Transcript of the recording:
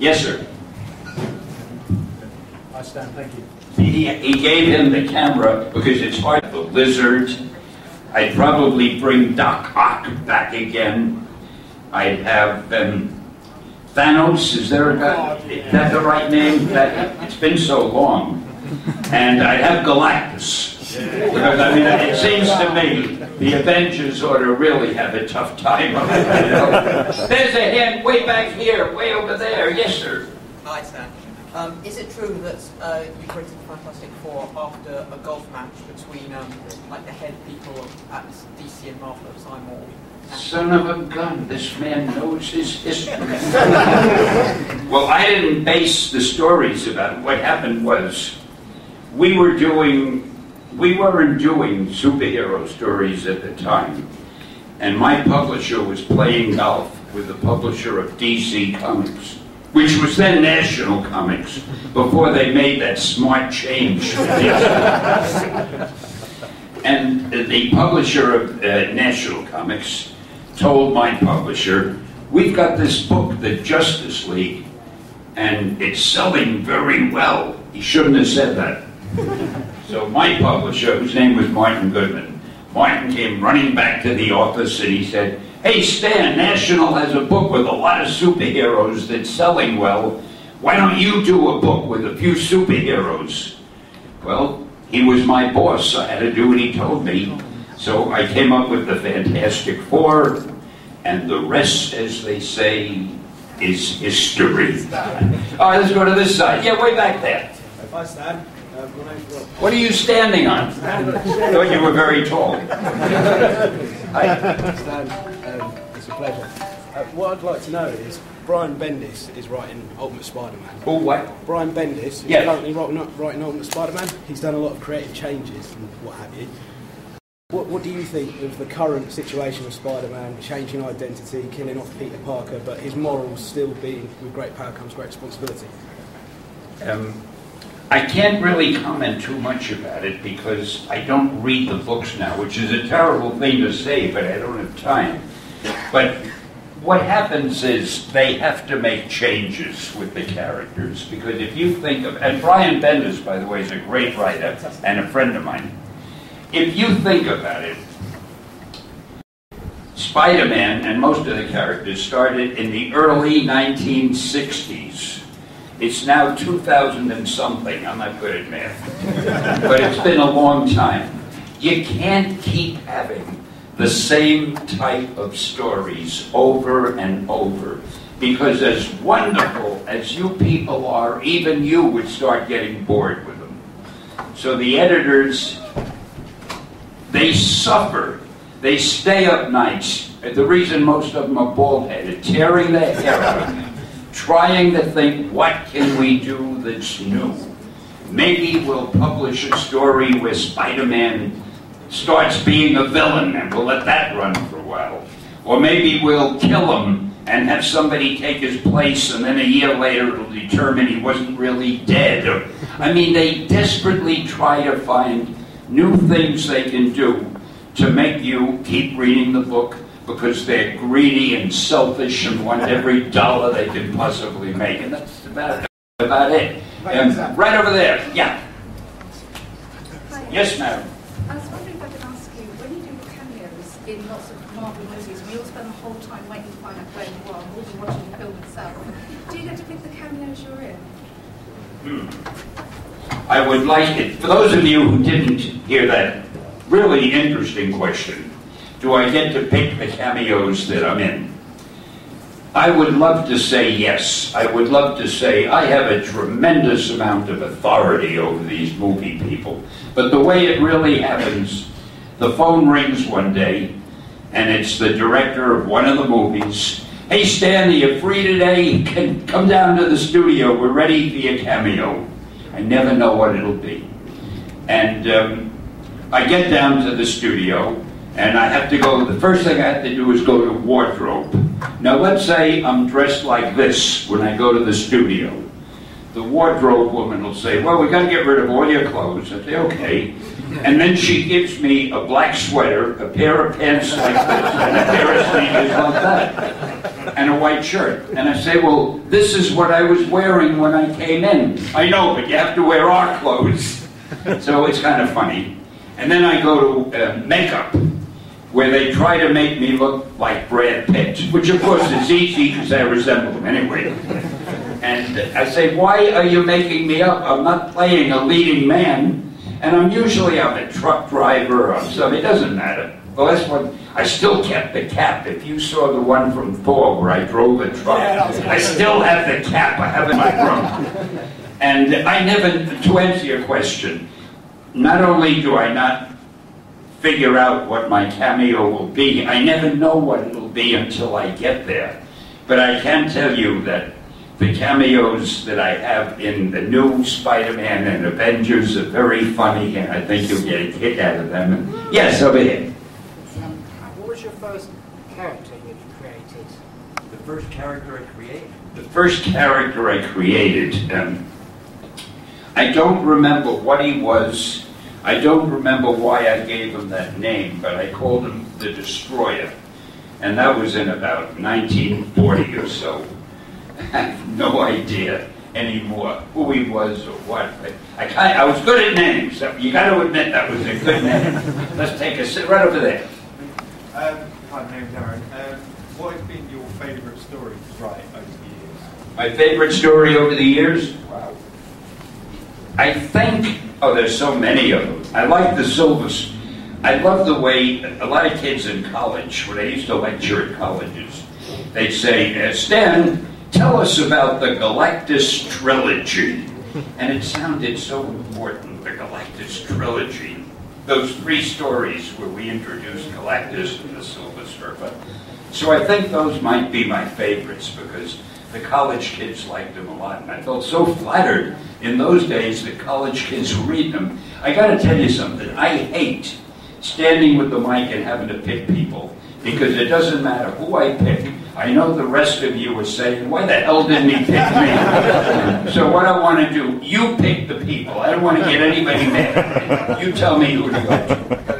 Yes, sir. I stand, thank you. He gave him the camera because it's hard. The lizard. I'd probably bring Doc Ock back again. I'd have Thanos. Is that the right name? It's been so long. And I'd have Galactus. Because, I mean, it seems to me the Avengers ought to really have a tough time of it. You know? There's a hand way back here, way over there. Yes, sir. Hi, Stan. Is it true that you created the Fantastic Four after a golf match between like the head people at DC and Marvel at the time, or? Son of a gun, this man knows his history. Well, I didn't base the stories about it. What happened was we weren't doing superhero stories at the time, and my publisher was playing golf with the publisher of DC Comics, which was then National Comics, before they made that smart change. And the publisher of National Comics told my publisher, we've got this book, The Justice League, and it's selling very well. He shouldn't have said that. So my publisher, whose name was Martin Goodman, Martin came running back to the office and he said, hey Stan, National has a book with a lot of superheroes that's selling well. Why don't you do a book with a few superheroes? Well, he was my boss, so I had to do what he told me. So I came up with the Fantastic Four, and the rest, as they say, is history. All right, let's go to this side. Yeah, way back there. Hi, Stan. What are you standing on? I thought you were very tall. Hi. Stan, it's a pleasure. What I'd like to know is, Brian Bendis is writing Ultimate Spider-Man. Oh, what? Brian Bendis is currently writing Ultimate Spider-Man. He's done a lot of creative changes and what have you. What do you think of the current situation of Spider-Man, changing identity, killing off Peter Parker, but his morals still being, with great power comes great responsibility? I can't really comment too much about it because I don't read the books now, which is a terrible thing to say, but I don't have time. But what happens is they have to make changes with the characters, because if you think of, and Brian Bendis, by the way, is a great writer and a friend of mine. If you think about it, Spider-Man and most of the characters started in the early 1960s. It's now 2000 and something. I'm not good at math. But it's been a long time. You can't keep having the same type of stories over and over. Because as wonderful as you people are, even you would start getting bored with them. So the editors, they suffer. They stay up nights. The reason most of them are bald-headed, tearing their hair out, trying to think, what can we do that's new? Maybe we'll publish a story where Spider-Man starts being a villain and we'll let that run for a while. Or maybe we'll kill him and have somebody take his place, and then a year later it'll determine he wasn't really dead. Or, I mean, they desperately try to find new things they can do to make you keep reading the book, because they're greedy and selfish and want every dollar they can possibly make. And that's about it. Right over there. Yeah. Hi. Yes, madam. I was wondering if I could ask you, when you do cameos in lots of Marvel movies, we all spend the whole time waiting to find out where you are, more than watching the film itself. Do you get to pick the cameos you're in? I would like it, for those of you who didn't hear that really interesting question, do I get to pick the cameos that I'm in? I would love to say yes. I would love to say I have a tremendous amount of authority over these movie people. But the way it really happens, the phone rings one day, and it's the director of one of the movies. Hey Stanley, you're free today? Come down to the studio. We're ready for your cameo. I never know what it'll be. And I get down to the studio, and I have to go, the first thing I have to do is go to wardrobe. Now let's say I'm dressed like this when I go to the studio. The wardrobe woman will say, well, we got to get rid of all your clothes. I say, okay. And then she gives me a black sweater, a pair of pants like this, and a pair of sneakers like that. and a white shirt. And I say, well, this is what I was wearing when I came in. I know, but you have to wear our clothes. So it's kind of funny. And then I go to makeup, where they try to make me look like Brad Pitt, which of course is easy because I resemble him anyway. And I say, why are you making me up? I'm not playing a leading man. And I'm a truck driver or something, it doesn't matter. Well, that's what, I still kept the cap. If you saw the one from Thor where I drove a truck, I still have the cap, I have it in my room. And I never, to answer your question, not only do I not figure out what my cameo will be, I never know what it'll be until I get there. But I can tell you that the cameos that I have in the new Spider-Man and Avengers are very funny, and I think you'll get a kick out of them. And yes, over here. What was your first character you created? The first character I created? The first character I created, I don't remember what he was. I don't remember why I gave him that name, but I called him the Destroyer. And that was in about 1940 or so. I have no idea anymore who he was or what. But I was good at names. You got to admit that was a good name. Let's take a sit right over there. Hi, my name's Aaron. What has been your favourite story to write over the years? My favorite story over the years? Wow. I think, there's so many of them. I like the Silvers. I love the way a lot of kids in college, when I used to lecture at colleges, they'd say, Stan, tell us about the Galactus Trilogy. And it sounded so important, the Galactus Trilogy. Those 3 stories where we introduced Galactus and the Silver Surfer. So I think those might be my favorites because the college kids liked them a lot. And I felt so flattered in those days that college kids were reading them. I got to tell you something. I hate standing with the mic and having to pick people because it doesn't matter who I pick. I know the rest of you are saying, why the hell didn't he pick me? So what I want to do, you pick the people. I don't want to get anybody mad. You tell me who to go to.